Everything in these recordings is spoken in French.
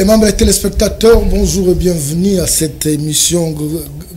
Membres et téléspectateurs, bonjour et bienvenue à cette émission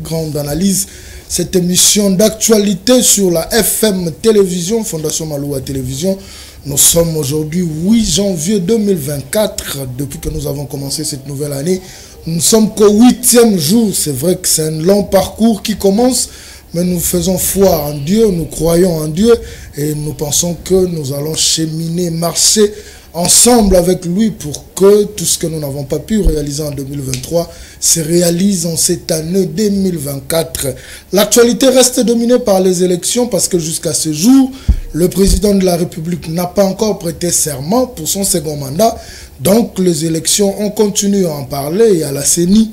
Grande Analyse, cette émission d'actualité sur la FM Télévision, Fondation Maloua Télévision. Nous sommes aujourd'hui 8 janvier 2024, depuis que nous avons commencé cette nouvelle année. Nous ne sommes qu'au 8e jour, c'est vrai que c'est un long parcours qui commence, mais nous faisons foi en Dieu, nous croyons en Dieu et nous pensons que nous allons cheminer, marcher ensemble avec lui pour que tout ce que nous n'avons pas pu réaliser en 2023 se réalise en cette année 2024. L'actualité reste dominée par les élections parce que jusqu'à ce jour, le président de la République n'a pas encore prêté serment pour son second mandat. Donc les élections, on continue à en parler. Il y a la CENI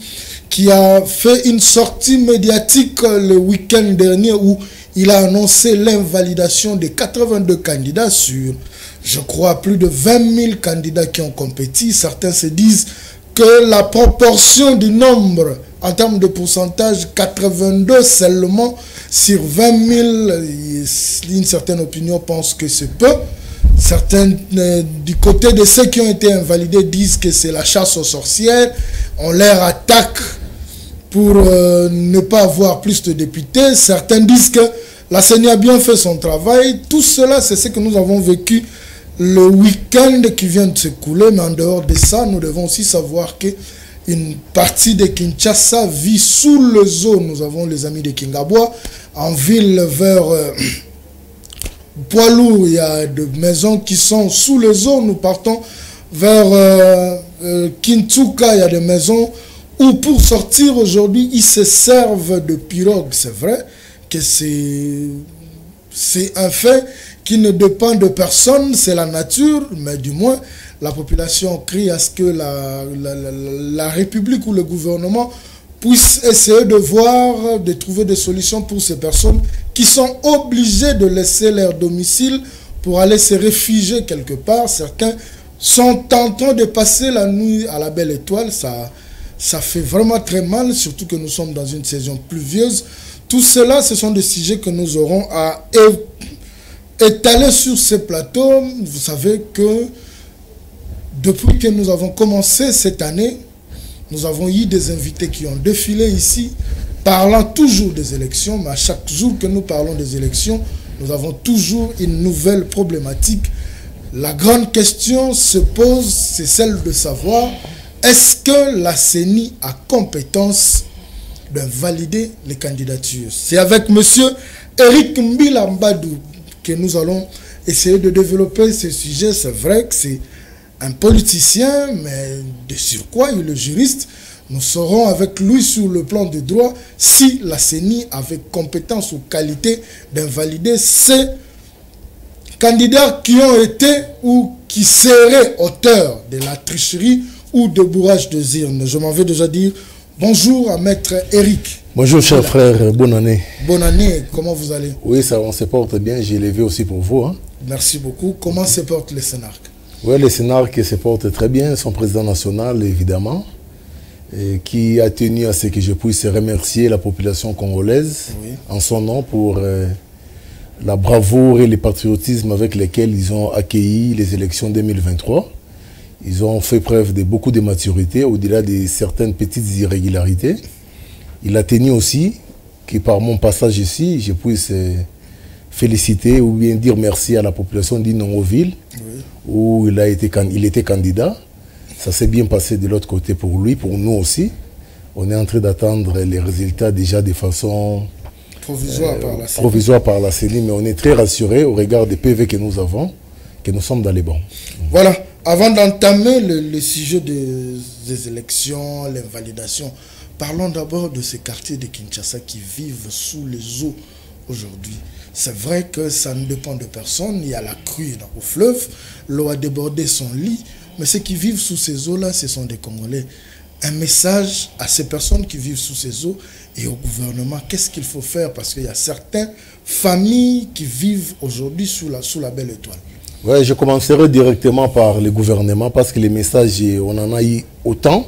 qui a fait une sortie médiatique le week-end dernier où il a annoncé l'invalidation de 82 candidats sur, je crois, plus de 20 000 candidats qui ont compéti. Certains se disent que la proportion du nombre, en termes de pourcentage, 82 seulement sur 20 000, une certaine opinion pense que c'est peu. Certains, du côté de ceux qui ont été invalidés, disent que c'est la chasse aux sorcières. On leur attaque pour ne pas avoir plus de députés. Certains disent que la CENI a bien fait son travail. Tout cela, c'est ce que nous avons vécu le week-end qui vient de s'écouler. Mais en dehors de ça, nous devons aussi savoir qu'une partie de Kinshasa vit sous les eaux. Nous avons les amis de Kingabwa. En ville vers Poilou, il y a des maisons qui sont sous les eaux. Nous partons vers Kintsuka, il y a des maisons où pour sortir aujourd'hui, ils se servent de pirogues. C'est vrai que c'est un fait qui ne dépend de personne, c'est la nature, mais du moins, la population crie à ce que la République ou le gouvernement puisse essayer de voir, de trouver des solutions pour ces personnes qui sont obligées de laisser leur domicile pour aller se réfugier quelque part. Certains sont en train de passer la nuit à la Belle Étoile. Ça fait vraiment très mal, surtout que nous sommes dans une saison pluvieuse. Tout cela, ce sont des sujets que nous aurons à étaler sur ces plateaux. Vous savez que depuis que nous avons commencé cette année, nous avons eu des invités qui ont défilé ici, parlant toujours des élections, mais à chaque jour que nous parlons des élections, nous avons toujours une nouvelle problématique. La grande question se pose, c'est celle de savoir, est-ce que la CENI a compétence de valider les candidatures? C'est avec M. Eric Mbila Mbadou que nous allons essayer de développer ce sujet. C'est vrai que c'est un politicien, mais de surcroît, il est juriste. Nous saurons avec lui sur le plan du droit si la CENI avait compétence ou qualité d'invalider ces candidats qui ont été ou qui seraient auteurs de la tricherie ou de bourrage de urnes. Je m'en vais déjà dire bonjour à Maître Eric. Bonjour cher frère, bonne année. Bonne année, comment vous allez? Oui, ça, on se porte bien, j'ai levé aussi pour vous. Hein. Merci beaucoup. Comment se porte le Sénarc? Oui, le Sénarc se porte très bien, son président national évidemment, et qui a tenu à ce que je puisse remercier la population congolaise en son nom pour la bravoure et le patriotisme avec lesquels ils ont accueilli les élections 2023. Ils ont fait preuve de beaucoup de maturité au-delà de certaines petites irrégularités. Il a tenu aussi que par mon passage ici, je puisse féliciter ou bien dire merci à la population d'Inongoville, où il était candidat. Ça s'est bien passé de l'autre côté pour lui, pour nous aussi. On est en train d'attendre les résultats déjà de façon provisoire par la CENI, mais on est très rassurés au regard des PV que nous avons, que nous sommes dans les bons. Voilà. Avant d'entamer le sujet des élections, l'invalidation, parlons d'abord de ces quartiers de Kinshasa qui vivent sous les eaux aujourd'hui. C'est vrai que ça ne dépend de personne. Il y a la crue au fleuve, l'eau a débordé son lit, mais ceux qui vivent sous ces eaux-là, ce sont des Congolais. Un message à ces personnes qui vivent sous ces eaux et au gouvernement, qu'est-ce qu'il faut faire? Parce qu'il y a certaines familles qui vivent aujourd'hui sous la Belle Étoile. Oui, je commencerai directement par le gouvernement parce que les messages, on en a eu autant.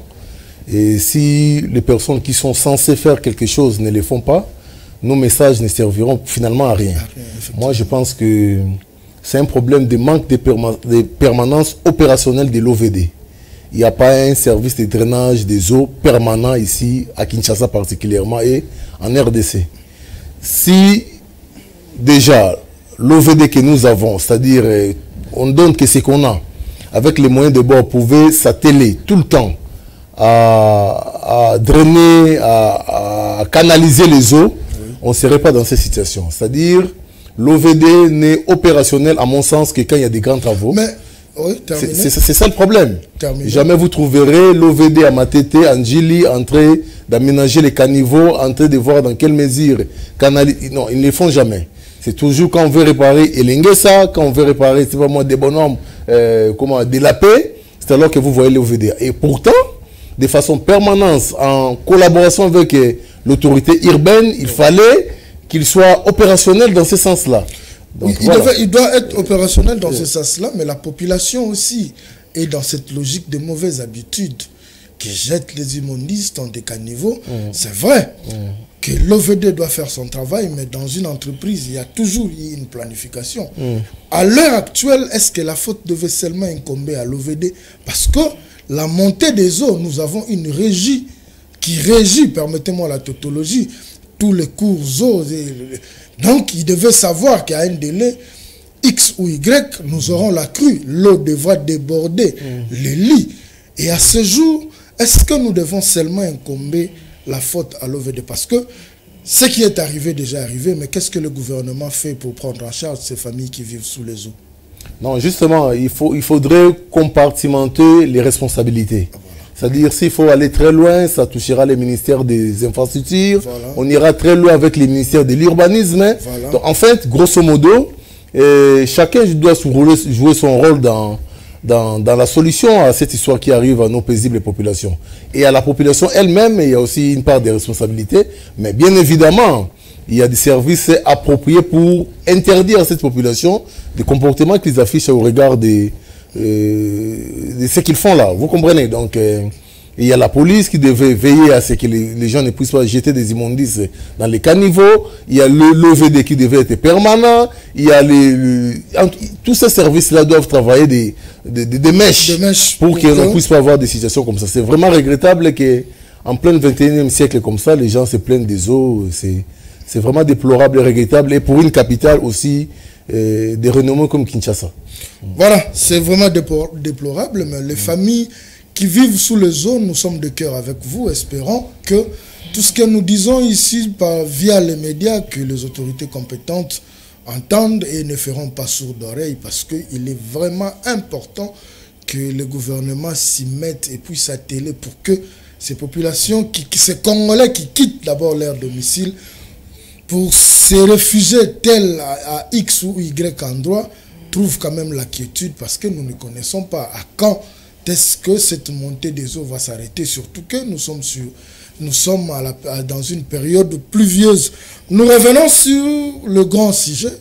Et si les personnes qui sont censées faire quelque chose ne le font pas, nos messages ne serviront finalement à rien. Moi, je pense que c'est un problème de manque de permanence opérationnelle de l'OVD. il n'y a pas un service de drainage des eaux permanent ici, à Kinshasa particulièrement, et en RDC. Si déjà l'OVD que nous avons, c'est-à-dire on donne que ce qu'on a, avec les moyens de bord, pouvait s'atteler tout le temps à drainer, à canaliser les eaux, on ne serait pas dans cette situation. C'est-à-dire, l'OVD n'est opérationnel, à mon sens, que quand il y a des grands travaux. Mais, oui, c'est ça le problème. Terminé. Jamais vous trouverez l'OVD à Matete, en Djili, en train d'aménager les caniveaux, en train de voir dans quelle mesure canaliser. Non, ils ne le font jamais. C'est toujours quand on veut réparer Elengesa, quand on veut réparer, c'est vraiment des bonhommes, de la paix, c'est alors que vous voyez l'OVD. Et pourtant, de façon permanente, en collaboration avec l'autorité urbaine, il fallait qu'il soit opérationnel dans ce sens-là. Oui, il doit être opérationnel dans ce sens-là, mais la population aussi est dans cette logique de mauvaises habitudes qui jette les immondices dans des caniveaux. C'est vrai que l'OVD doit faire son travail, mais dans une entreprise, il y a toujours eu une planification. À l'heure actuelle, est-ce que la faute devait seulement incomber à l'OVD? Parce que la montée des eaux, nous avons une régie qui régit, permettez-moi la tautologie, tous les cours eaux. Donc, il devait savoir qu'à un délai X ou Y, nous aurons la crue. L'eau devra déborder les lits. Et à ce jour, est-ce que nous devons seulement incomber la faute à l'OVD? Parce que ce qui est arrivé, déjà arrivé, mais qu'est-ce que le gouvernement fait pour prendre en charge ces familles qui vivent sous les eaux? Non, justement, il faudrait compartimenter les responsabilités. C'est-à-dire, s'il faut aller très loin, ça touchera les ministères des infrastructures. Voilà. On ira très loin avec les ministères de l'urbanisme. Voilà. Donc, en fait, grosso modo, chacun doit jouer son rôle dans la solution à cette histoire qui arrive à nos paisibles populations. Et à la population elle-même, il y a aussi une part des responsabilités. Mais bien évidemment, il y a des services appropriés pour interdire à cette population des comportements qu'ils affichent au regard de ce qu'ils font là. Vous comprenez? Donc, il y a la police qui devait veiller à ce que les gens ne puissent pas jeter des immondices dans les caniveaux. Il y a l'OVD qui devait être permanent. Il y a tous ces services-là doivent travailler des mèches pour qu'on ne puisse pas avoir des situations comme ça. C'est vraiment regrettable qu'en plein 21e siècle comme ça, les gens se plaignent des eaux. C'est vraiment déplorable et regrettable. Et pour une capitale aussi de renommée comme Kinshasa. Voilà, c'est vraiment déplorable, mais les familles qui vivent sous les eaux, nous sommes de cœur avec vous. Espérons que tout ce que nous disons ici via les médias, que les autorités compétentes entendent et ne feront pas sourd d'oreille, parce qu'il est vraiment important que le gouvernement s'y mette et puisse s'atteler pour que ces populations, ces Congolais qui quittent d'abord leur domicile pour se réfugier tel à X ou Y endroit, trouvent quand même la quiétude, parce que nous ne connaissons pas à quand est-ce que cette montée des eaux va s'arrêter, surtout que nous sommes dans une période pluvieuse. Nous revenons sur le grand sujet.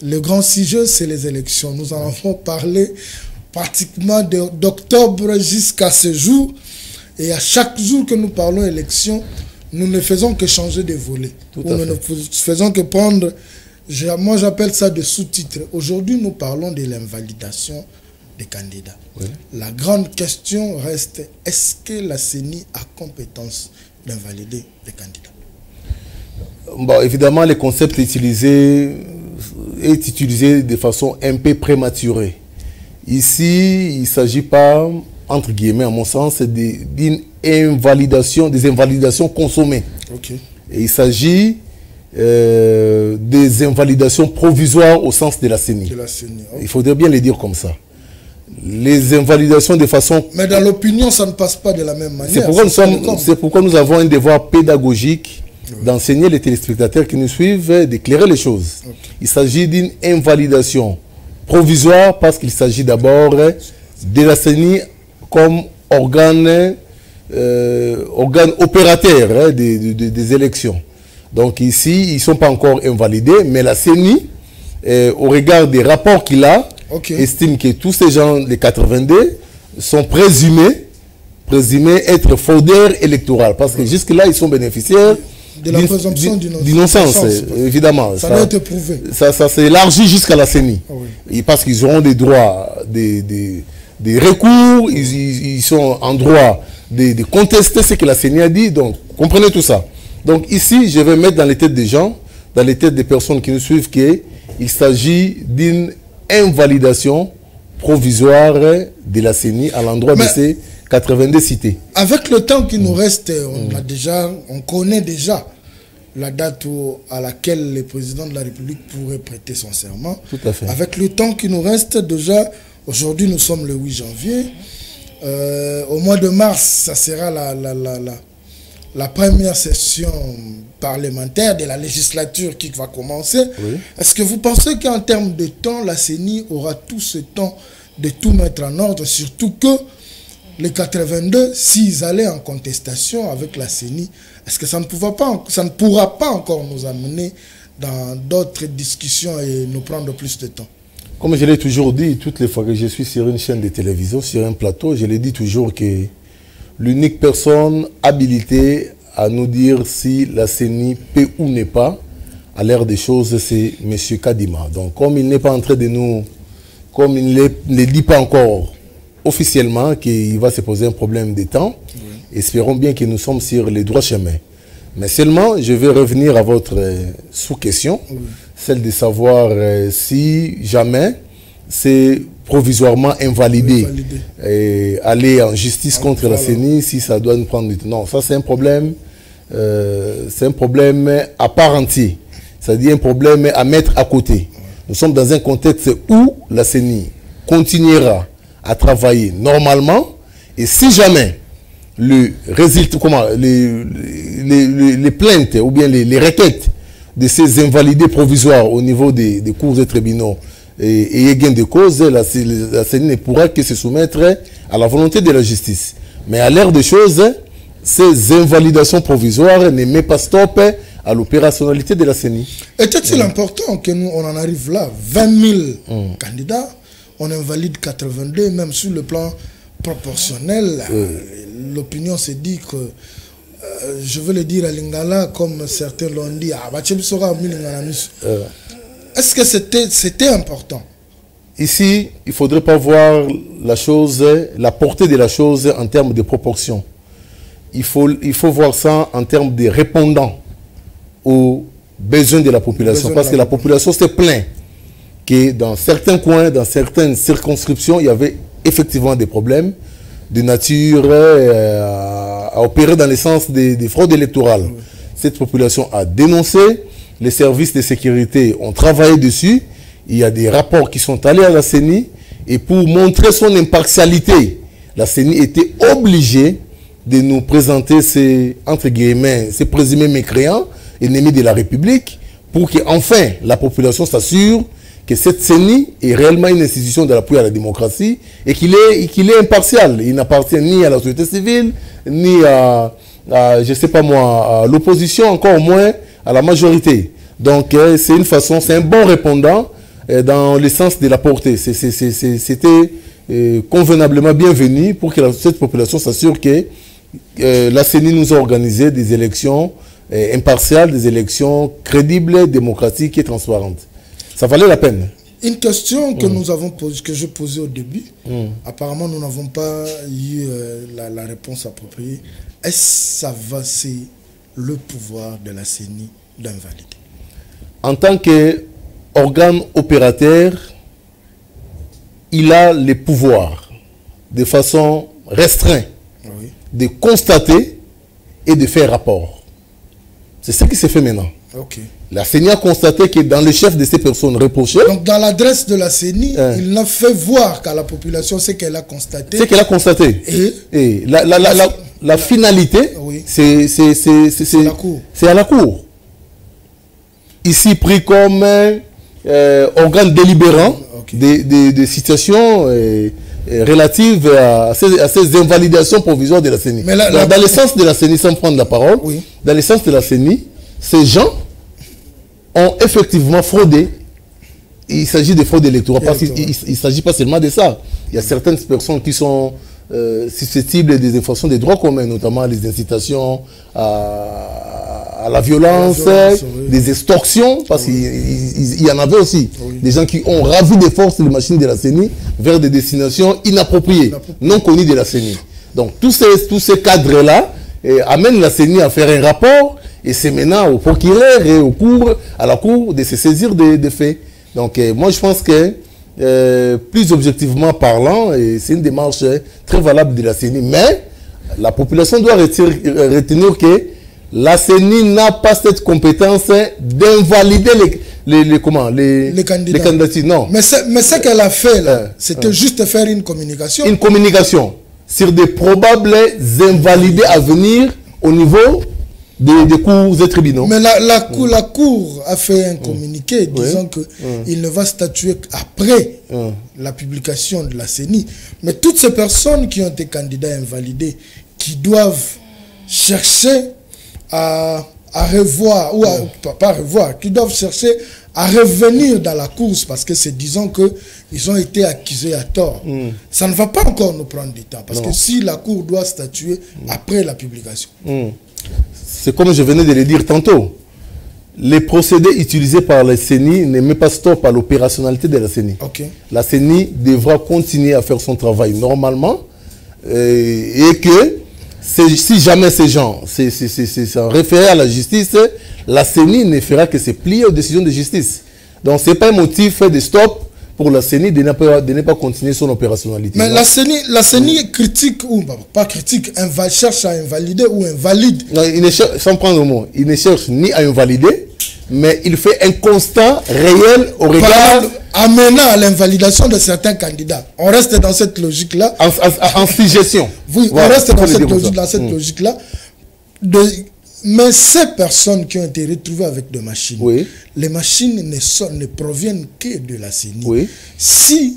Le grand sujet, c'est les élections. Nous en avons parlé pratiquement d'octobre jusqu'à ce jour. Et à chaque jour que nous parlons élections, nous ne faisons que changer de volet. Nous ne faisons que prendre, moi j'appelle ça des sous-titres. Aujourd'hui, nous parlons de l'invalidation des candidats. Oui. La grande question reste, est-ce que la CENI a compétence d'invalider les candidats? Bon, évidemment, le concept utilisé est utilisé de façon un peu prématurée. Ici, il ne s'agit pas, entre guillemets, à mon sens, d'une invalidation, des invalidations consommées. Okay. Et il s'agit des invalidations provisoires au sens de la CENI. Okay. Il faudrait bien les dire comme ça. Les invalidations de façon... Mais dans l'opinion, ça ne passe pas de la même manière. C'est pourquoi nous avons un devoir pédagogique d'enseigner les téléspectateurs qui nous suivent, d'éclairer les choses. Okay. Il s'agit d'une invalidation provisoire parce qu'il s'agit d'abord de la CENI comme organe opérateur des élections. Donc ici, ils ne sont pas encore invalidés, mais la CENI, au regard des rapports qu'il a, estime que tous ces gens, les 82, sont présumés être fraudeurs électoraux. Parce que jusque-là, ils sont bénéficiaires de la présomption d'innocence, évidemment. Ça doit être prouvé. Ça s'élargit jusqu'à la CENI. Ah oui. Parce qu'ils auront des droits des recours, ils sont en droit de contester ce que la CENI a dit. Donc, comprenez tout ça. Donc ici, je vais mettre dans les têtes des gens, dans les têtes des personnes qui nous suivent, qu'il s'agit d'une invalidation provisoire de la CENI à l'endroit de ces 82 cités. Avec le temps qui nous reste, on connaît déjà la date à laquelle le président de la République pourrait prêter son serment. Tout à fait. Avec le temps qui nous reste, déjà, aujourd'hui nous sommes le 8 janvier. Au mois de mars, ça sera la première session parlementaire de la législature qui va commencer. Oui. Est-ce que vous pensez qu'en termes de temps, la CENI aura tout ce temps de tout mettre en ordre, surtout que les 82, s'ils allaient en contestation avec la CENI, est-ce que ça ne pourra pas encore nous amener dans d'autres discussions et nous prendre plus de temps? Comme je l'ai toujours dit, toutes les fois que je suis sur une chaîne de télévision, sur un plateau, je l'ai dit toujours que l'unique personne habilitée à nous dire si la CENI peut ou n'est pas, à l'ère des choses, c'est M. Kadima. Donc, comme il n'est pas en train de nous... Comme il ne dit pas encore officiellement qu'il va se poser un problème de temps, espérons bien que nous sommes sur les droits chemins. Mais seulement, je vais revenir à votre sous-question, celle de savoir si jamais c'est provisoirement invalidé. Et aller en justice contre la CENI, si ça doit nous prendre du temps. Non, ça c'est un problème à part entière. C'est-à-dire un problème à mettre à côté. Nous sommes dans un contexte où la CENI continuera à travailler normalement, et si jamais le résultat, les plaintes ou bien les requêtes de ces invalidés provisoires au niveau des cours et tribunaux et gain de cause, la CENI ne pourra que se soumettre à la volonté de la justice. Mais à l'ère des choses, ces invalidations provisoires ne mettent pas stop à l'opérationnalité de la CENI. Était-il important que nous on en arrive là, 20 000 candidats, on invalide 82, même sur le plan proportionnel, l'opinion s'est dit que, je veux le dire à Lingala, comme certains l'ont dit, est-ce que c'était important? Ici, il ne faudrait pas voir la chose, la portée de la chose en termes de proportion. Il faut voir ça en termes de répondants aux besoins de la population. Parce que la population s'est plainte que dans certains coins, dans certaines circonscriptions, il y avait effectivement des problèmes de nature à opérer dans le sens des fraudes électorales. Cette population a dénoncé, les services de sécurité ont travaillé dessus, il y a des rapports qui sont allés à la CENI, et pour montrer son impartialité, la CENI était obligée de nous présenter ces, entre guillemets, ces présumés mécréants, ennemis de la République, pour qu'enfin la population s'assure que cette CENI est réellement une institution de l'appui à la démocratie et qu'il est impartial. Il n'appartient ni à la société civile, ni à je ne sais pas moi, à l'opposition, encore moins à la majorité. Donc c'est une façon, c'est un bon répondant dans le sens de la portée. C'était convenablement bienvenu pour que cette population s'assure que la CENI nous a organisé des élections impartiales, des élections crédibles, démocratiques et transparentes. Ça valait la peine. Une question que nous avons posée, que je posais au début, apparemment nous n'avons pas eu la réponse appropriée. Est-ce que c'est le pouvoir de la CENI d'invalider? En tant qu'organe opérateur, il a le pouvoir, de façon restreinte, de constater et de faire rapport. C'est ce qui s'est fait maintenant. La CENI a constaté que dans le chef de ces personnes reprochées... Donc dans l'adresse de la CENI, il n'a fait voir qu'à la population ce qu'elle a constaté. Ce qu'elle a constaté. Et la finalité, c'est la cour. C'est à la cour. Ici pris comme organe délibérant des situations relatives à ces invalidations provisoires de la CENI. Mais dans le sens de la CENI, sans prendre la parole, dans le sens de la CENI, ces gens ont effectivement fraudé. Il s'agit de fraude électorale, parce qu'il ne s'agit pas seulement de ça. Il y a certaines personnes qui sont susceptibles des infractions des droits communs, notamment les incitations à à la violence, oui. des extorsions, parce qu'il y en avait aussi. Oui. Des gens qui ont ravi des forces les machines de la CENI vers des destinations inappropriées, non connues de la CENI. Donc tous ces cadres-là amènent la CENI à faire un rapport, et c'est maintenant au procureur et à la cour de se saisir des faits. Donc moi je pense que plus objectivement parlant, c'est une démarche très valable de la CENI, mais la population doit retenir que la CENI n'a pas cette compétence d'invalider les candidatures. Non. Mais ce qu'elle a fait là, c'était juste faire une communication. Une communication sur des probables invalidés à venir au niveau des cours et tribunaux. Mais la cour a fait un communiqué disant qu'il ne va statuer qu'après la publication de la CENI. Mais toutes ces personnes qui ont été candidats invalidés, qui doivent chercher à revoir, ou pas revoir, qui doivent chercher à revenir dans la course, parce que c'est disons qu'ils ont été accusés à tort. Ça ne va pas encore nous prendre du temps, parce que si la cour doit statuer après la publication. C'est comme je venais de le dire tantôt. Les procédés utilisés par la CENI ne mettent pas stop à l'opérationnalité de la CENI. La CENI devra continuer à faire son travail normalement et que si jamais ces gens sont référés à la justice, la CENI ne fera que se plier aux décisions de justice. Donc ce n'est pas un motif de stop pour la CENI de ne pas continuer son opérationnalité. Mais la CENI critique, ou pas critique, cherche à invalider ou invalide. Non, sans prendre le mot, il ne cherche ni à invalider, mais il fait un constat réel au regard... Amenant à l'invalidation de certains candidats. On reste dans cette logique-là. En suggestion. Oui, voilà, on reste dans cette logique-là. Mais ces personnes qui ont été retrouvées avec des machines, les machines ne proviennent que de la CENI. Si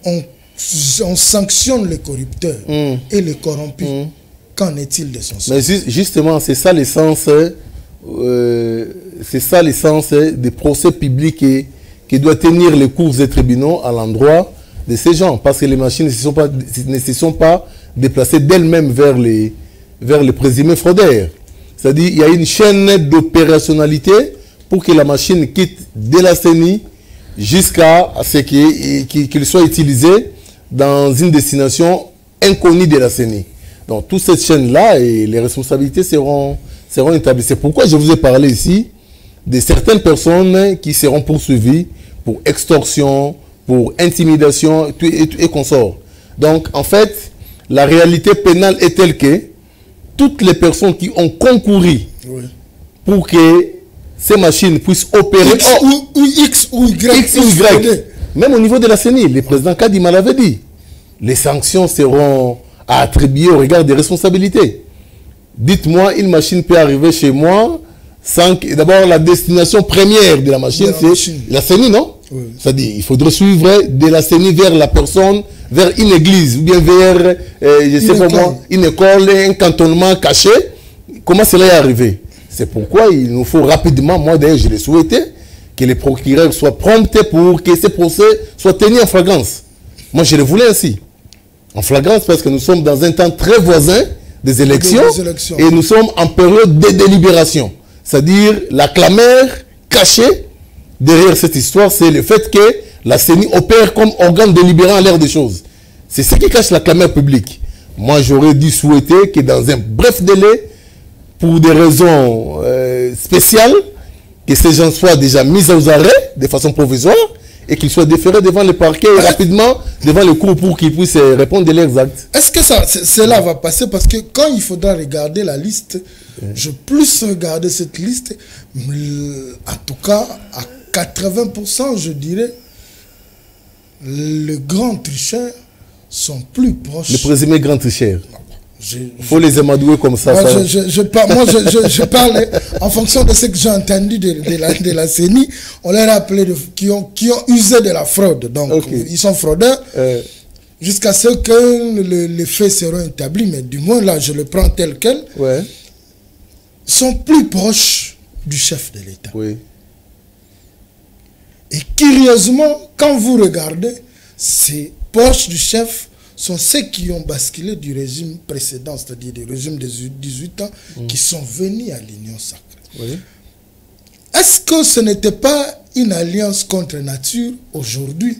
on sanctionne les corrupteurs et les corrompus, qu'en est-il de son sort? Mais justement, c'est ça l'essence des procès publics qui doit tenir les cours et tribunaux à l'endroit de ces gens, parce que les machines ne se sont pas déplacées d'elles-mêmes vers les présumés fraudeurs. C'est-à-dire qu'il y a une chaîne d'opérationnalité pour que la machine quitte de la CENI jusqu'à ce qu'il soit utilisé dans une destination inconnue de la CENI. Donc toute cette chaîne-là, et les responsabilités seront établies. C'est pourquoi je vous ai parlé ici de certaines personnes qui seront poursuivies pour extorsion, pour intimidation et consorts. Donc, en fait, la réalité pénale est telle que toutes les personnes qui ont concouru pour que ces machines puissent opérer... X ou Y. Même au niveau de la CENI, le président Kadima l'avait dit. Les sanctions seront à attribuer au regard des responsabilités. Dites-moi, une machine peut arriver chez moi... D'abord, la destination première de la machine, c'est la CENI, non? C'est-à-dire, il faudrait suivre de la CENI vers la personne, vers une église, ou bien vers, je sais pas moi, une école, un cantonnement caché. Comment cela est arrivé? C'est pourquoi il nous faut rapidement, moi d'ailleurs je l'ai souhaité, que les procureurs soient promptés pour que ces procès soient tenus en flagrance. Moi je le voulais ainsi. En flagrance parce que nous sommes dans un temps très voisin des élections. Et nous sommes en période de délibération. C'est-à-dire, la clameur cachée derrière cette histoire, c'est le fait que la CENI opère comme organe délibérant à l'air des choses. C'est ce qui cache la clameur publique. Moi, j'aurais dû souhaiter que dans un bref délai, pour des raisons spéciales, que ces gens soient déjà mis aux arrêts de façon provisoire et qu'ils soient déférés devant le parquet et rapidement devant le cour pour qu'ils puissent répondre de leurs actes. Est-ce que cela va passer? Parce que quand il faudra regarder la liste, je plus regarder cette liste, en tout cas à 80%, je dirais, les grands tricheurs sont plus proches. Les présumés grands tricheurs. Il faut les amadouer comme ça. Moi, je parle en fonction de ce que j'ai entendu de la CENI. On leur a appelé qui ont usé de la fraude. Donc, ils sont fraudeurs jusqu'à ce que les faits seront établis. Mais du moins, là, je le prends tel quel. Sont plus proches du chef de l'État. Et curieusement, quand vous regardez, ces proches du chef sont ceux qui ont basculé du régime précédent, c'est-à-dire du régime des 18 ans, qui sont venus à l'Union sacrée. Oui. Est-ce que ce n'était pas une alliance contre nature aujourd'hui?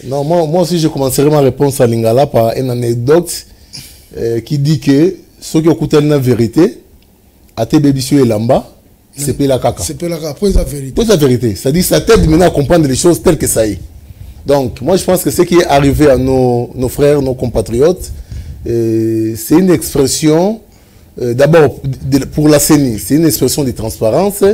Non, moi aussi je commencerai ma réponse à Lingala par une anecdote qui dit que ceux qui ont la vérité, à tes bébés et lamba, c'est pas la caca. C'est pas la caca, pour la vérité. Pour la vérité. C'est-à-dire ça t'aide maintenant à comprendre les choses telles que ça est. Donc, moi je pense que ce qui est arrivé à nos frères, nos compatriotes, c'est une expression, d'abord pour la CENI, c'est une expression de transparence,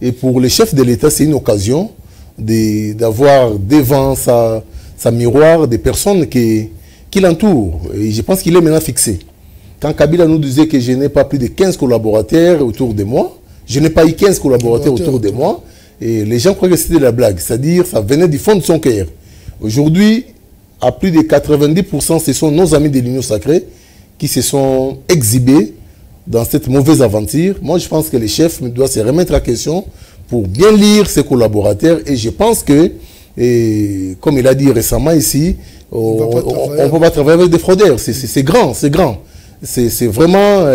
et pour les chefs de l'État, c'est une occasion d'avoir devant sa miroir des personnes qui l'entourent. Et je pense qu'il est maintenant fixé. Quand Kabila nous disait que je n'ai pas plus de 15 collaborateurs autour de moi, je n'ai pas eu 15 collaborateurs autour de moi, et les gens croyaient que c'était de la blague, c'est-à-dire ça venait du fond de son cœur. Aujourd'hui, à plus de 90%, ce sont nos amis de l'Union sacrée qui se sont exhibés dans cette mauvaise aventure. Moi, je pense que les chefs doivent se remettre à question pour bien lire ses collaborateurs, et je pense que, comme il a dit récemment ici, on ne peut pas travailler avec des fraudeurs. C'est grand, c'est grand. C'est vraiment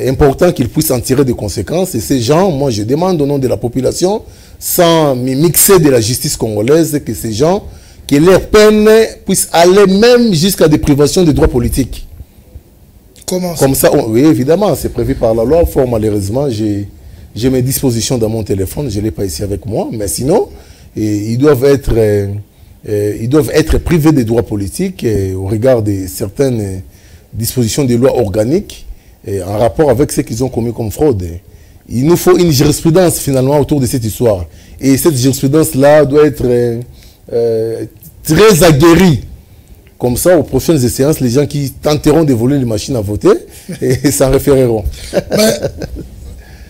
important qu'ils puissent en tirer des conséquences. Et ces gens, moi je demande au nom de la population, sans me mixer de la justice congolaise, que ces gens, que leurs peines puissent aller même jusqu'à des privations de droits politiques. Comment Comme ça, oui, évidemment, c'est prévu par la loi. Fort malheureusement, j'ai mes dispositions dans mon téléphone, je ne l'ai pas ici avec moi. Mais sinon, ils doivent être privés des droits politiques au regard de certaines dispositions des lois organiques en rapport avec ce qu'ils ont commis comme fraude. Il nous faut une jurisprudence finalement autour de cette histoire. Et cette jurisprudence-là doit être très aguerrie. Comme ça, aux prochaines séances, les gens qui tenteront de voler les machines à voter s'en référeront. Mais,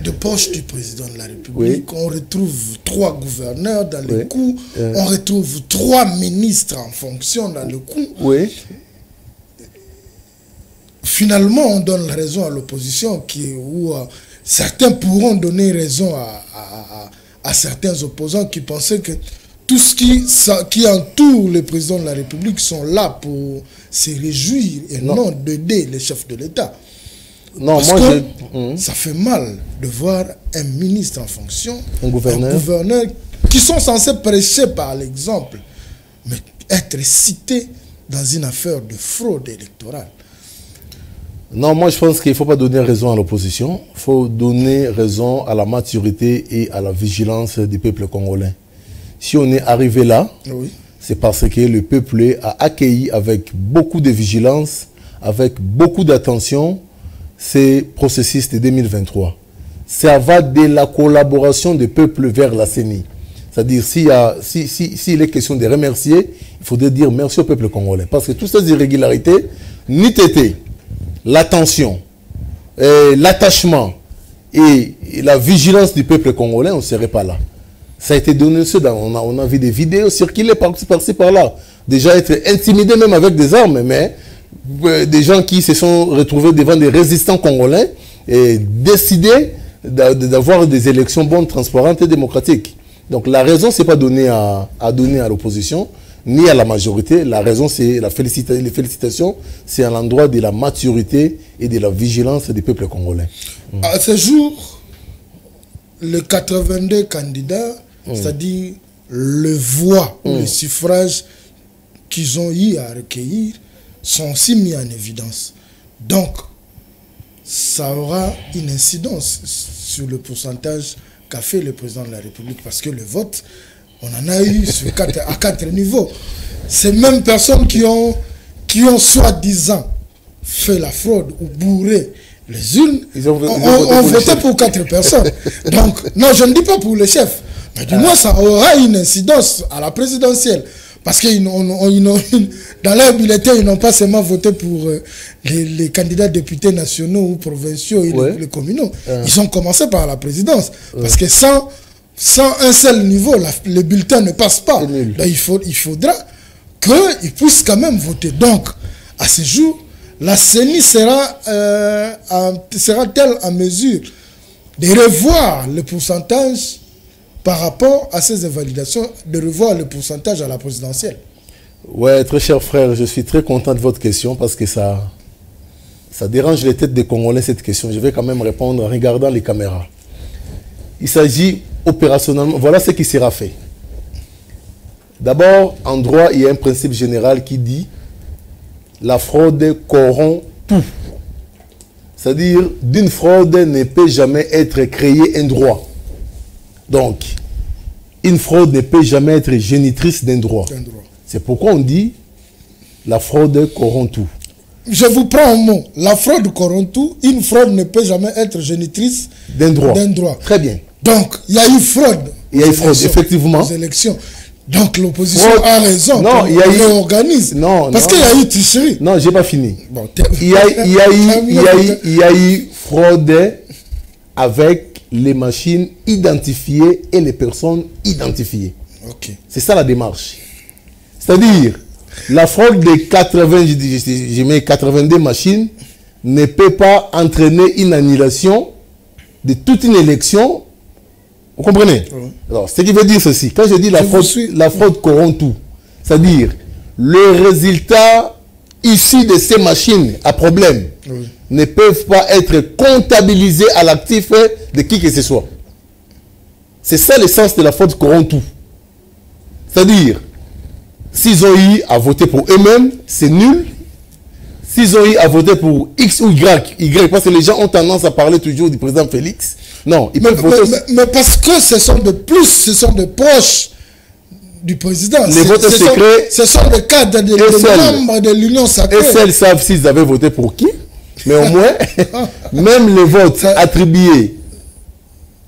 de poche du président de la République, oui, on retrouve 3 gouverneurs dans le coup, on retrouve 3 ministres en fonction dans le coup. Oui. Finalement, on donne raison à l'opposition, où certains pourront donner raison à certains opposants qui pensaient que tout ce qui entoure le président de la République sont là pour se réjouir et non d'aider les chefs de l'État. Non, parce que ça fait mal de voir un ministre en fonction, un gouverneur qui sont censés prêcher par l'exemple, mais être cité dans une affaire de fraude électorale. Non, moi je pense qu'il ne faut pas donner raison à l'opposition, il faut donner raison à la maturité et à la vigilance du peuple congolais. Si on est arrivé là, oui, c'est parce que le peuple a accueilli avec beaucoup de vigilance, avec beaucoup d'attention, ces processus de 2023. Ça va de la collaboration des peuples vers la CENI. C'est-à-dire, s'il est question de remercier, il faudrait dire merci au peuple congolais. Parce que toutes ces irrégularités, n'eût été l'attention, l'attachement et la vigilance du peuple congolais, on ne serait pas là. Ça a été donné, on a vu des vidéos circuler par-ci, par-là. Déjà être intimidés même avec des armes, mais des gens qui se sont retrouvés devant des résistants congolais et décidé d'avoir des élections bonnes, transparentes et démocratiques. Donc la raison, ce n'est pas donner à l'opposition, ni à la majorité. La raison, c'est les félicitations, c'est à l'endroit de la maturité et de la vigilance du peuple congolais. À ce jour, les 82 candidats, c'est-à-dire le voix ou le suffrage qu'ils ont eu à recueillir, sont aussi mis en évidence. Donc, ça aura une incidence sur le pourcentage qu'a fait le président de la République, parce que le vote, on en a eu à 4 niveaux. Ces mêmes personnes qui ont soi-disant fait la fraude ou bourré les urnes, ont voté pour 4 personnes. Donc, non, je ne dis pas pour les chefs, mais du moins ça aura une incidence à la présidentielle. Parce que dans leur bulletin, ils n'ont pas seulement voté pour les candidats députés nationaux ou provinciaux et les communaux. Ils ont commencé par la présidence. Parce que sans un seul niveau, le bulletin ne passe pas. Ben, il faudra qu'ils puissent quand même voter. Donc, à ce jour, la CENI sera-t-elle en mesure de revoir le pourcentage par rapport à ces invalidations, de revoir le pourcentage à la présidentielle? Ouais, très cher frère, je suis très content de votre question parce que ça dérange les têtes des Congolais, cette question. Je vais quand même répondre en regardant les caméras. Il s'agit opérationnellement, voilà ce qui sera fait. D'abord, en droit, il y a un principe général qui dit la fraude corrompt tout. C'est-à-dire, d'une fraude ne peut jamais être créé un droit. Donc, une fraude ne peut jamais être génitrice d'un droit. C'est pourquoi on dit la fraude corrompt tout. Je vous prends un mot. La fraude corrompt tout. Une fraude ne peut jamais être génitrice d'un droit. Très bien. Donc, il y a eu fraude. Il y a eu fraude, effectivement. Aux élections. Donc, l'opposition a raison. Non, il y a eu... organise. Non, parce qu'il y a eu tricherie. Non, je n'ai pas fini. Bon, il y a eu fraude avec les machines identifiées et les personnes identifiées. Okay. C'est ça la démarche. C'est-à-dire, la fraude de 82 machines ne peut pas entraîner une annulation de toute une élection. Vous comprenez? Oui. Alors, ce qui veut dire ceci. Quand je dis la fraude corrompt tout, c'est-à-dire les résultats issus de ces machines à problème ne peuvent pas être comptabilisés à l'actif de qui que ce soit. C'est ça l'essence de la fraude corrompt tout. C'est-à-dire, s'ils ont eu à voter pour eux-mêmes, c'est nul. S'ils ont eu à voter pour X ou Y, parce que les gens ont tendance à parler toujours du président Félix. Non, ils peuvent voter. Mais parce que ce sont de proches du président. Les votes secrets. Ce sont des cadres, des membres de l'Union sacrée. Et celles savent s'ils avaient voté pour qui. Mais au moins, même les votes attribués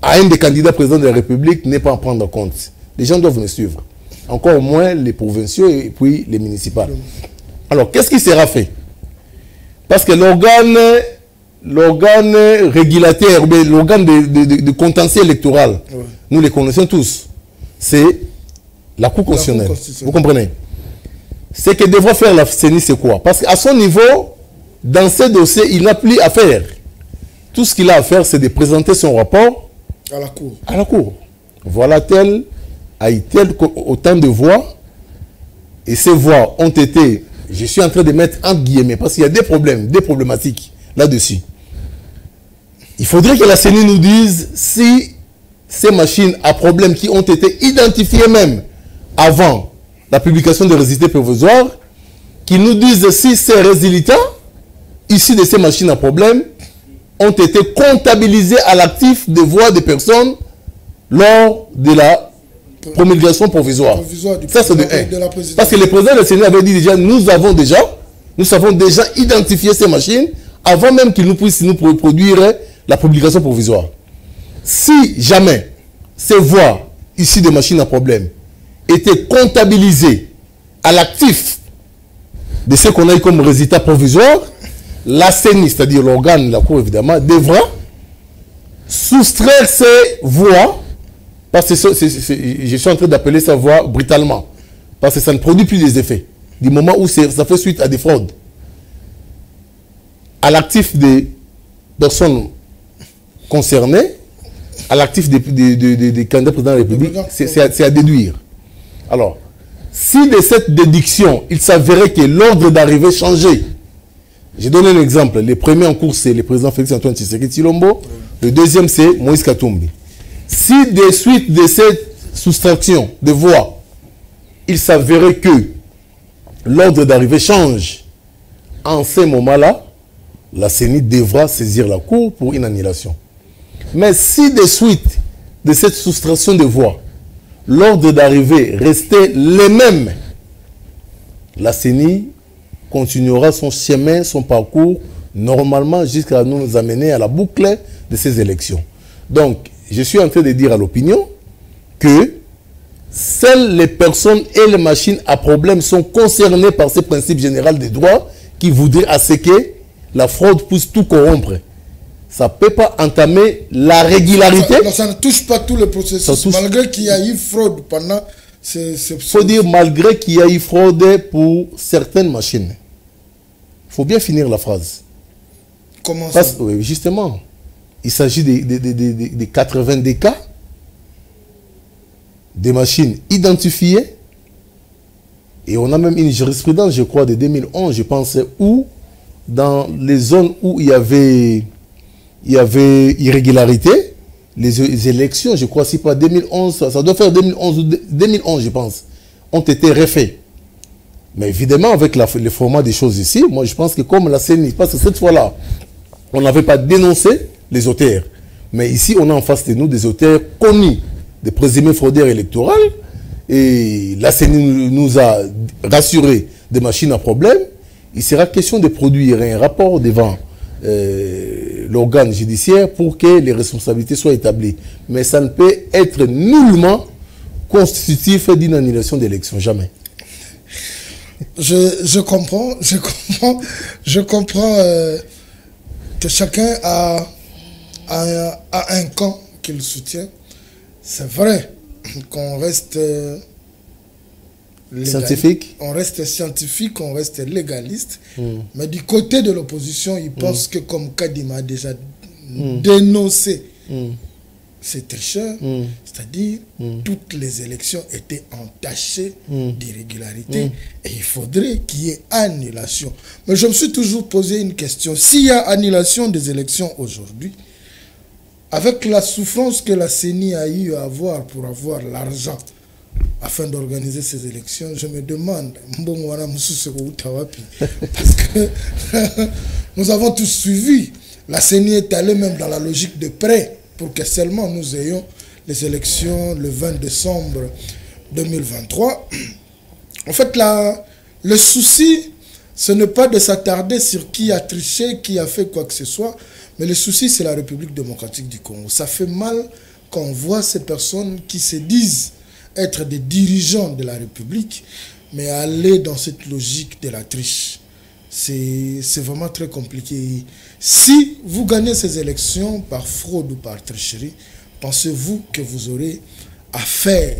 à un des candidats présidents de la République n'est pas à prendre en compte. Les gens doivent me suivre. Encore au moins les provinciaux et puis les municipales. Alors, qu'est-ce qui sera fait? Parce que l'organe régulateur, l'organe de contentieux électoral, nous les connaissons tous, c'est la Cour constitutionnelle. Vous comprenez? Ce que devra faire la CENI, c'est quoi? Parce qu'à son niveau, dans ces dossiers, il n'a plus à faire. Tout ce qu'il a à faire, c'est de présenter son rapport à la Cour. À la Cour. Voilà tel a eu autant de voix, et ces voix ont été, je suis en train de mettre entre guillemets, parce qu'il y a des problèmes, des problématiques là-dessus. Il faudrait que la CENI nous dise si ces machines à problème qui ont été identifiées même avant la publication des résultats provisoires, qu'ils nous disent si ces résultats issus de ces machines à problème ont été comptabilisés à l'actif des voix des personnes lors de la promulgation provisoire. Ça, c'est de 1. Parce que le président de la CENI avait dit déjà, nous savons déjà identifié ces machines avant même qu'ils nous puissent nous produire la publication provisoire. Si jamais ces voix issues des machines à problème étaient comptabilisées à l'actif de ce qu'on a eu comme résultat provisoire, la CENI, c'est-à-dire l'organe de la Cour évidemment, devra soustraire ces voix. Parce que je suis en train d'appeler ça voix brutalement. Parce que ça ne produit plus des effets. Du moment où ça fait suite à des fraudes. À l'actif des personnes concernées, à l'actif des candidats présidents de la République, c'est à déduire. Alors, si de cette déduction, il s'avérait que l'ordre d'arrivée changeait. Je donne un exemple. Le premier en cours, c'est le président Félix-Antoine Tshisekedi Tshilombo. Le deuxième, c'est Moïse Katumbi. Si de suite de cette soustraction de voix, il s'avérait que l'ordre d'arrivée change, en ce moment-là, la CENI devra saisir la Cour pour une annulation. Mais si de suite de cette soustraction de voix, l'ordre d'arrivée restait le même, la CENI continuera son chemin, son parcours, normalement jusqu'à nous amener à la boucle de ces élections. Donc, je suis en train de dire à l'opinion que seules les personnes et les machines à problème sont concernées par ce principe général des droits qui voudrait à ce que la fraude puisse tout corrompre. Ça ne peut pas entamer la régularité. Ça ne touche pas tout le processus, malgré qu'il y a eu fraude pendant Il faut dire malgré qu'il y a eu fraude pour certaines machines. Il faut bien finir la phrase. Comment ça? Oui, justement. Il s'agit de 82 cas des machines identifiées. Et on a même une jurisprudence, je crois, de 2011, je pense, où dans les zones où il y avait irrégularité, les élections, je crois, si pas 2011, ça doit faire 2011 ou 2011, je pense, ont été refaits. Mais évidemment, avec le format des choses ici, moi je pense que comme la CENI, parce que cette fois-là, on n'avait pas dénoncé les auteurs. Mais ici, on a en face de nous des auteurs connus, des présumés fraudeurs électoraux. Et la CENI nous a rassuré des machines à problème. Il sera question de produire un rapport devant l'organe judiciaire pour que les responsabilités soient établies. Mais ça ne peut être nullement constitutif d'une annulation d'élection, jamais. Je comprends que chacun a un camp qu'il soutient. C'est vrai qu'on reste scientifique, on reste légaliste, mais du côté de l'opposition, ils pensent que comme Kadima a déjà dénoncé ces tricheurs, c'est-à-dire toutes les élections étaient entachées d'irrégularités et il faudrait qu'il y ait annulation. Mais je me suis toujours posé une question. S'il y a annulation des élections aujourd'hui, avec la souffrance que la CENI a eu à avoir pour avoir l'argent afin d'organiser ces élections, je me demande, parce que nous avons tous suivi, la CENI est allée même dans la logique de prêt pour que seulement nous ayons les élections le 20 décembre 2023. En fait, le souci, ce n'est pas de s'attarder sur qui a triché, qui a fait quoi que ce soit, mais le souci, c'est la République démocratique du Congo. Ça fait mal quand on voit ces personnes qui se disent être des dirigeants de la République, mais aller dans cette logique de la triche. C'est vraiment très compliqué. Si vous gagnez ces élections par fraude ou par tricherie, pensez-vous que vous aurez à faire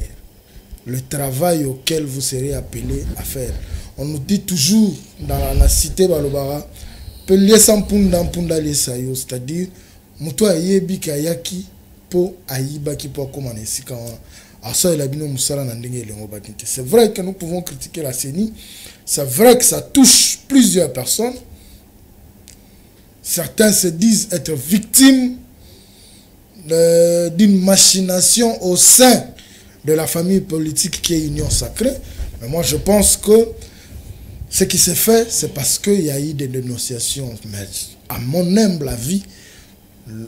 le travail auquel vous serez appelé à faire? On nous dit toujours dans la cité Balobara, c'est-à-dire, c'est vrai que nous pouvons critiquer la CENI, c'est vrai que ça touche plusieurs personnes. Certains se disent être victimes d'une machination au sein de la famille politique qui est Union Sacrée. Mais moi je pense que ce qui s'est fait, c'est parce qu'il y a eu des dénonciations. Mais à mon humble avis,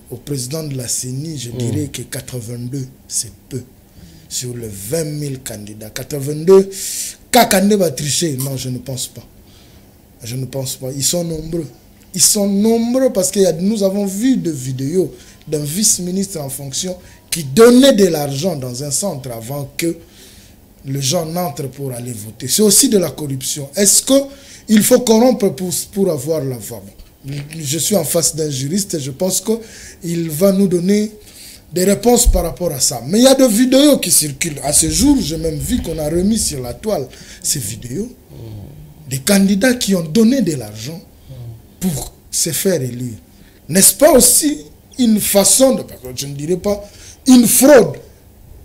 au président de la CENI, je dirais que 82, c'est peu. Sur les 20 000 candidats. 82, Kakande va tricher. Non, je ne pense pas. Je ne pense pas. Ils sont nombreux. Ils sont nombreux parce que nous avons vu des vidéos d'un vice-ministre en fonction qui donnait de l'argent dans un centre avant que les gens n'entrent pour aller voter. C'est aussi de la corruption. Est-ce qu'il faut corrompre pour avoir la voix? Je suis en face d'un juriste et je pense qu'il va nous donner des réponses par rapport à ça. Mais il y a des vidéos qui circulent. À ce jour, j'ai même vu qu'on a remis sur la toile ces vidéos des candidats qui ont donné de l'argent pour se faire élire. N'est-ce pas aussi une façon de... Je ne dirais pas une fraude.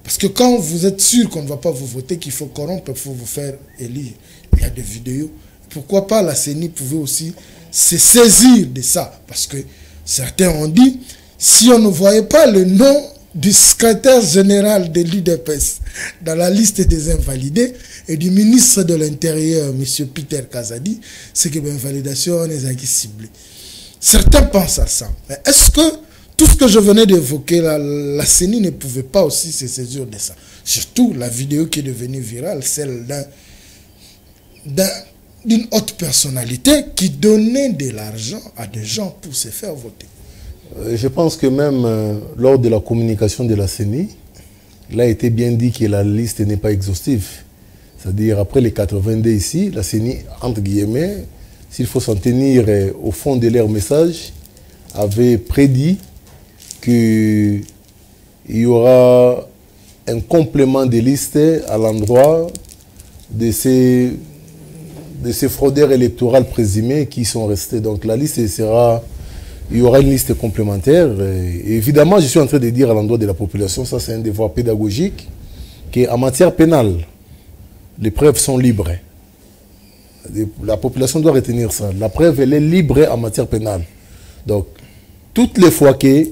Parce que quand vous êtes sûr qu'on ne va pas vous voter, qu'il faut corrompre pour vous faire élire, il y a des vidéos. Pourquoi pas la CENI pouvait aussi se saisir de ça? Parce que certains ont dit, si on ne voyait pas le nom du secrétaire général de l'UDPS dans la liste des invalidés et du ministre de l'Intérieur, M. Peter Kazadi, c'est que l'invalidation est ciblée. Certains pensent à ça. Mais est-ce que tout ce que je venais d'évoquer, la CENI ne pouvait pas aussi se saisir de ça? Surtout la vidéo qui est devenue virale, celle d'une haute personnalité qui donnait de l'argent à des gens pour se faire voter. Je pense que même lors de la communication de la CENI, il a été bien dit que la liste n'est pas exhaustive. C'est-à-dire, après les 82 ici, la CENI, entre guillemets, s'il faut s'en tenir au fond de leur message, avait prédit qu'il y aura un complément de liste à l'endroit de ces fraudeurs électoraux présumés qui sont restés. Donc la liste sera... Il y aura une liste complémentaire. Et évidemment, je suis en train de dire à l'endroit de la population, ça c'est un devoir pédagogique, qu'en matière pénale, les preuves sont libres. La population doit retenir ça. La preuve, elle est libre en matière pénale. Donc, toutes les fois que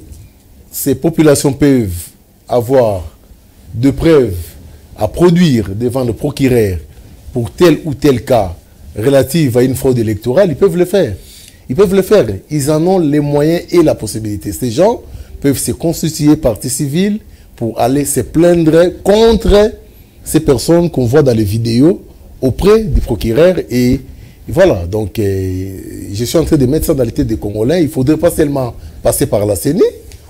ces populations peuvent avoir de preuves à produire devant le procureur pour tel ou tel cas relatif à une fraude électorale, ils peuvent le faire. Ils peuvent le faire. Ils en ont les moyens et la possibilité. Ces gens peuvent se constituer partie civile pour aller se plaindre contre ces personnes qu'on voit dans les vidéos auprès du procureur. Et voilà, donc je suis en train de mettre ça dans les têtes des Congolais. Il ne faudrait pas seulement passer par la CENI,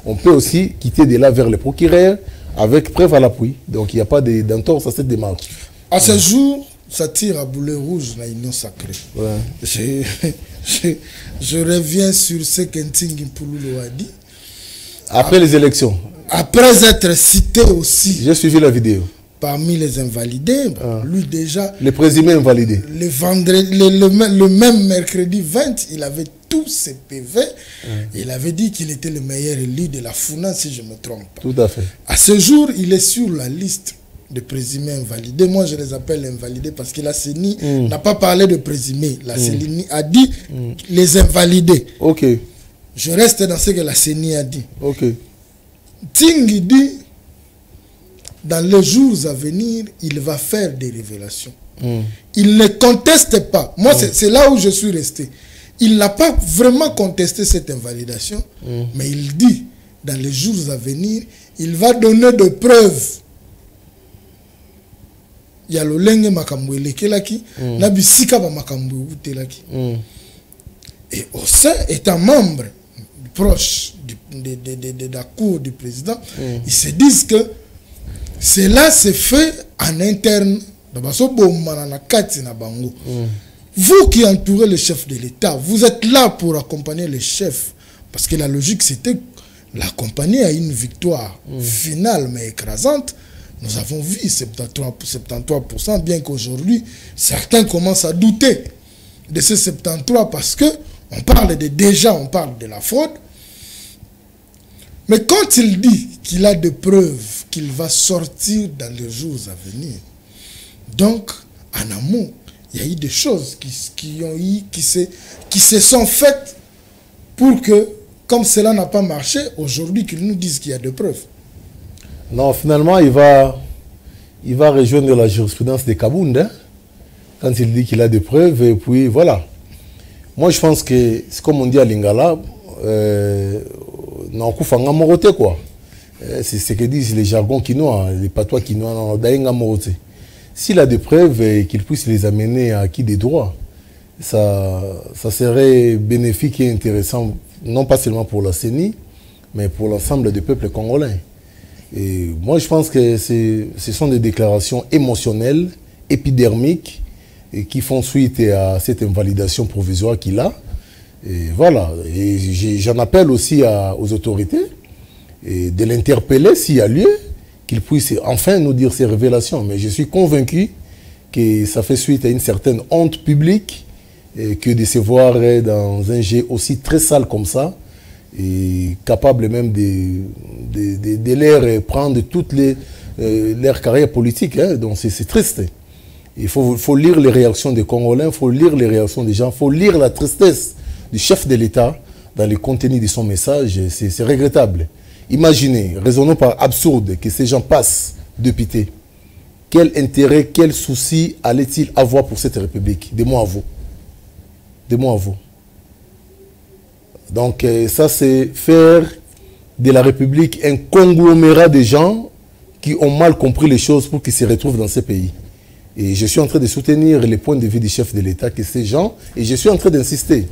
on peut aussi quitter de là vers le procureur avec preuve à l'appui. Donc il n'y a pas d'entorse à cette démarche. À ce jour, ça tire à boulet rouge la Union sacrée. Ouais. Je reviens sur ce qu'Ntingi Mpululu a dit. Après les élections. Après être cité aussi. J'ai suivi la vidéo. Parmi les invalidés, lui déjà... Les présumés invalidés. Le même mercredi 20, il avait tous ses PV. Il avait dit qu'il était le meilleur élu de la FUNA, si je ne me trompe pas. Tout à fait. À ce jour, il est sur la liste de présumés invalidés. Moi, je les appelle invalidés parce que la CENI n'a pas parlé de présumés. La CENI a dit les invalidés. Ok. Je reste dans ce que la CENI a dit. Ok. Tingi dit, dans les jours à venir, il va faire des révélations. Il ne conteste pas. Moi, c'est là où je suis resté. Il n'a pas vraiment contesté cette invalidation, mais il dit, dans les jours à venir, il va donner des preuves. Il y a le lenge makambo elekelaki, na bisika ba makambo utelaki. Et au sein, étant membre proche de la cour du président, ils se disent que cela se fait en interne. Vous qui entourez le chef de l'État, vous êtes là pour accompagner le chef. Parce que la logique, c'était l'accompagner à une victoire finale mais écrasante. Nous avons vu 73%, bien qu'aujourd'hui, certains commencent à douter de ces 73% parce que on parle de la fraude. Mais quand il dit qu'il a des preuves qu'il va sortir dans les jours à venir, donc en amont, il y a eu des choses qui se sont faites pour que, comme cela n'a pas marché, aujourd'hui qu'ils nous disent qu'il y a des preuves. Non, finalement, il va rejoindre la jurisprudence de Kabound, hein, quand il dit qu'il a des preuves, et puis voilà. Moi, je pense que, c'est comme on dit à Lingala, quoi. C'est ce que disent les jargons quinois, les patois quinois, s'il a des preuves et qu'il puisse les amener à acquis des droits, ça serait bénéfique et intéressant, non pas seulement pour la CENI, mais pour l'ensemble du peuple congolais. Et moi, je pense que ce sont des déclarations émotionnelles, épidermiques, et qui font suite à cette invalidation provisoire qu'il a. Et voilà. Et j'en appelle aussi aux autorités et de l'interpeller s'il y a lieu, qu'il puisse enfin nous dire ses révélations. Mais je suis convaincu que ça fait suite à une certaine honte publique et que de se voir dans un jeu aussi très sale comme ça, et capable même de leur prendre toute leur carrière politique. Hein. Donc c'est triste. Il faut lire les réactions des Congolais, il faut lire les réactions des gens, il faut lire la tristesse du chef de l'État dans le contenu de son message. C'est regrettable. Imaginez, raisonnons par absurde, que ces gens passent députés. Quel intérêt, quel souci allait-il avoir pour cette République? Des mots à vous. Des mots à vous. Donc ça, c'est faire de la République un conglomérat de gens qui ont mal compris les choses pour qu'ils se retrouvent dans ces pays. Et je suis en train de soutenir les points de vue du chef de l'État, que ces gens, et je suis en train d'insister,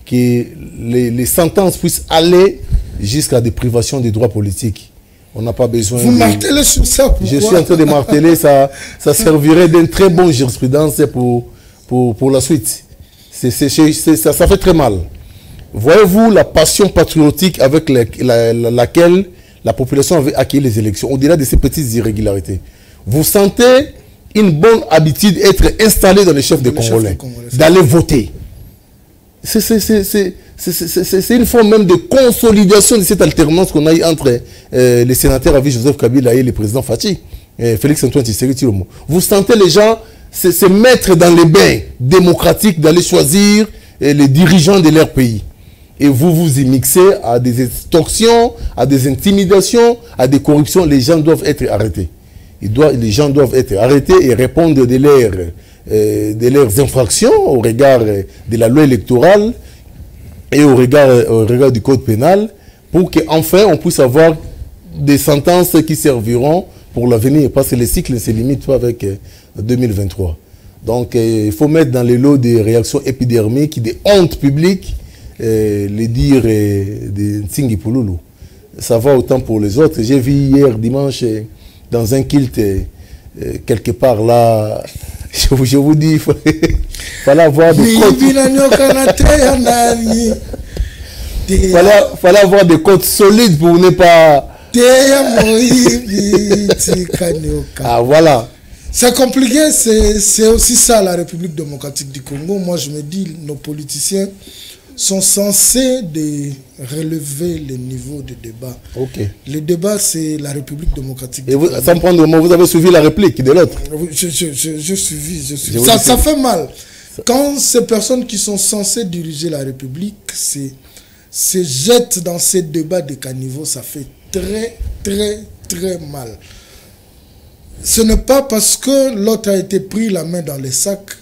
que les sentences puissent aller jusqu'à des privations des droits politiques. On n'a pas besoin Vous martelez sur ça, pourquoi? Je suis en train de marteler, ça servirait d'une très bonne jurisprudence pour la suite. Ça fait très mal. Voyez-vous la passion patriotique avec laquelle la population avait accueilli les élections, au-delà de ces petites irrégularités. Vous sentez une bonne habitude être installé dans les chefs des Congolais, d'aller voter. C'est une forme même de consolidation de cette alternance qu'on a eu entre les sénateurs avec Joseph Kabila et le président Fachi. Félix Antoine Tshisekedi Tshilombo. Vous sentez les gens se mettre dans les bains démocratiques, d'aller choisir les dirigeants de leur pays. Et vous vous y mixez à des extorsions, à des intimidations, à des corruptions. Les gens doivent être arrêtés. Les gens doivent être arrêtés et répondre de leurs infractions au regard de la loi électorale et au regard du code pénal, pour qu'enfin on puisse avoir des sentences qui serviront pour l'avenir, parce que le cycle ne se limite pas avec 2023. Donc il faut mettre dans les lots des réactions épidermiques, des hontes publiques, les dires de Nsingi Pouloulou. Ça va autant pour les autres. J'ai vu hier dimanche dans un kilt quelque part là, je vous dis, il fallait avoir des fallait avoir des côtes solides pour ne pas... Ah voilà. C'est compliqué, c'est aussi ça la République démocratique du Congo. Moi je me dis, nos politiciens sont censés relever le niveau de débat. Okay. Le débat, c'est la République démocratique. Et vous, sans prendre le mot, vous avez suivi la réplique de l'autre? Je suivi. Ça fait mal. Quand ces personnes qui sont censées diriger la République se jettent dans ces débats de caniveau, ça fait très, très, très mal. Ce n'est pas parce que l'autre a été pris la main dans les sacs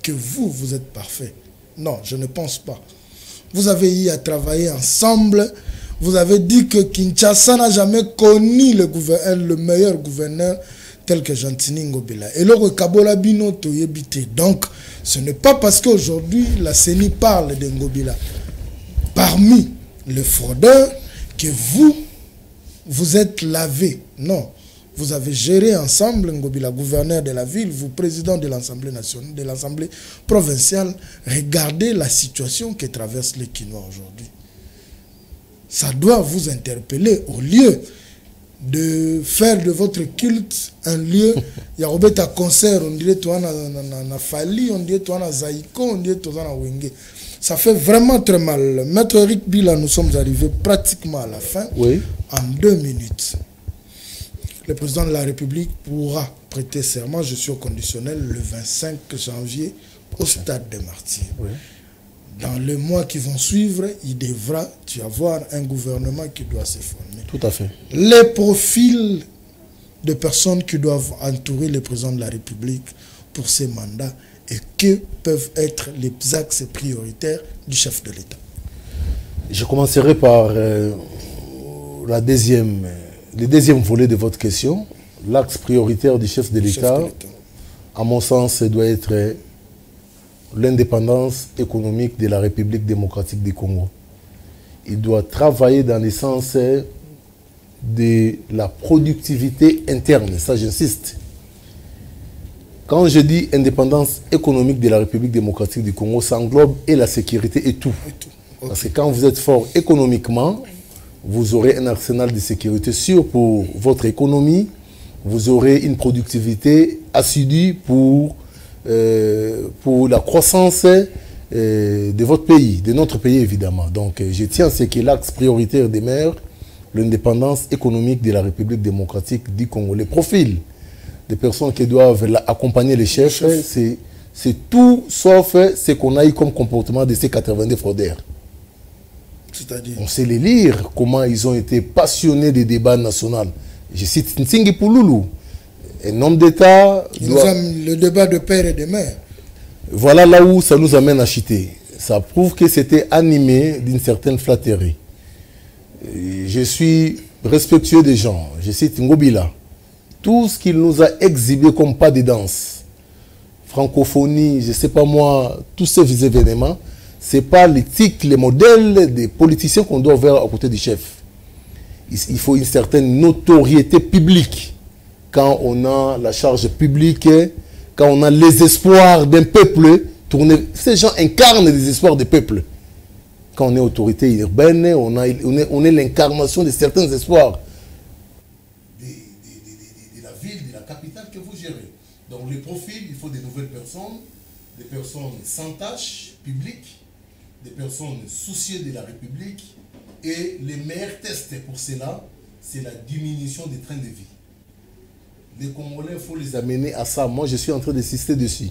que vous êtes parfait. Non, je ne pense pas. Vous avez eu à travailler ensemble. Vous avez dit que Kinshasa n'a jamais connu le meilleur gouverneur tel que Jantini Ngobila. Et le Kabola Bino Toyebite. Donc, ce n'est pas parce qu'aujourd'hui la CENI parle de Ngobila parmi les fraudeurs que vous êtes lavé. Non. Vous avez géré ensemble, Ngobila, gouverneur de la ville, vous, président de l'Assemblée nationale, de l'Assemblée provinciale. Regardez la situation que traversent les Kinois aujourd'hui. Ça doit vous interpeller au lieu de faire de votre culte un lieu. Il y a un concert, on dirait toi na Fali, on dirait toi na Zaïko, on dirait toi na Wenge. Ça fait vraiment très mal. Maître Eric Bila, nous sommes arrivés pratiquement à la fin. Oui. En 2 minutes. Le président de la République pourra prêter serment, je suis au conditionnel, le 25 janvier au stade des Martyrs. Oui. Dans les mois qui vont suivre, il devra y avoir un gouvernement qui doit se former. Tout à fait. Les profils de personnes qui doivent entourer le président de la République pour ces mandats et que peuvent être les axes prioritaires du chef de l'État. Je commencerai par le deuxième volet de votre question. L'axe prioritaire du chef de l'État, à mon sens, doit être l'indépendance économique de la République démocratique du Congo. Il doit travailler dans le sens de la productivité interne, ça j'insiste. Quand je dis indépendance économique de la République démocratique du Congo, ça englobe et la sécurité et tout. Okay. Parce que quand vous êtes fort économiquement, vous aurez un arsenal de sécurité sûr pour votre économie, vous aurez une productivité assidue pour la croissance de votre pays, de notre pays évidemment. Donc je tiens à ce que l'axe prioritaire demeure l'indépendance économique de la République démocratique du Congo. Les profils des personnes qui doivent accompagner les chefs, c'est tout sauf ce qu'on a eu comme comportement de ces 82 fraudeurs. On sait les lire, comment ils ont été passionnés des débats nationaux. Je cite Nsingi Pouloulou, un homme d'État. Le débat de père et de mère. Voilà là où ça nous amène à chuter. Ça prouve que c'était animé d'une certaine flatterie. Je suis respectueux des gens. Je cite Ngobila. Tout ce qu'il nous a exhibé comme pas de danse, francophonie, je ne sais pas moi, tous ces événements, ce n'est pas l'éthique, les modèles des politiciens qu'on doit voir à côté du chef. Il faut une certaine notoriété publique. Quand on a la charge publique, quand on a les espoirs d'un peuple, ces gens incarnent les espoirs des peuples. Quand on est autorité urbaine, on est l'incarnation de certains espoirs. De la ville, de la capitale que vous gérez. Donc les profils, il faut des nouvelles personnes, des personnes sans tâche publique, des personnes soucieuses de la République. Et les meilleurs tests pour cela, c'est la diminution des trains de vie. Les Congolais, il faut les amener à ça. Moi, je suis en train d'insister dessus.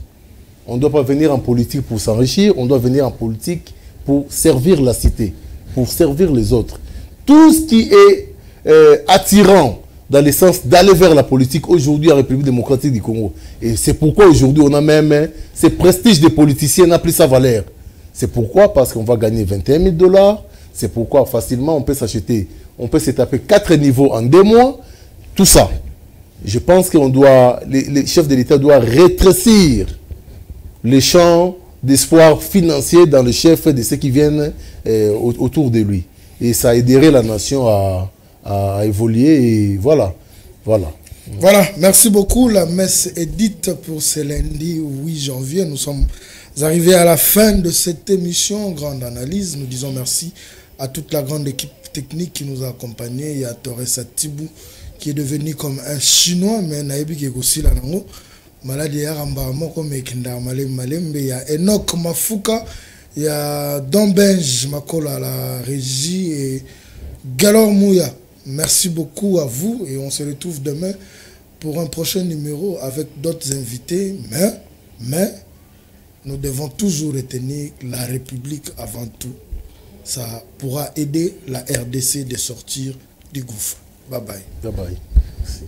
On ne doit pas venir en politique pour s'enrichir, on doit venir en politique pour servir la cité, pour servir les autres. Tout ce qui est attirant dans le sens d'aller vers la politique aujourd'hui en République démocratique du Congo. Et c'est pourquoi aujourd'hui on a même ce prestige des politiciens n'a plus sa valeur. C'est pourquoi, parce qu'on va gagner 21 000 $. C'est pourquoi facilement on peut s'acheter, on peut se taper 4 niveaux en 2 mois. Tout ça. Je pense qu'on doit, les chefs de l'État doivent rétrécir les champs d'espoir financier dans le chef de ceux qui viennent autour de lui. Et ça aiderait la nation à évoluer. Et voilà. Voilà. Voilà, merci beaucoup. La messe est dite pour ce lundi 8 janvier. Nous sommes arrivés à la fin de cette émission Grande Analyse. Nous disons merci à toute la grande équipe technique qui nous a accompagnés. Il y a Torres Tibou qui est devenu comme un Chinois, mais Naïbi qui est aussi là. Malade, il y a Enoch Mafuka, il y a Don Benj Makola à la régie et Galor Mouya. Merci beaucoup à vous et on se retrouve demain pour un prochain numéro avec d'autres invités. Mais nous devons toujours retenir la République avant tout. Ça pourra aider la RDC de sortir du gouffre. Bye bye. Bye bye. Merci.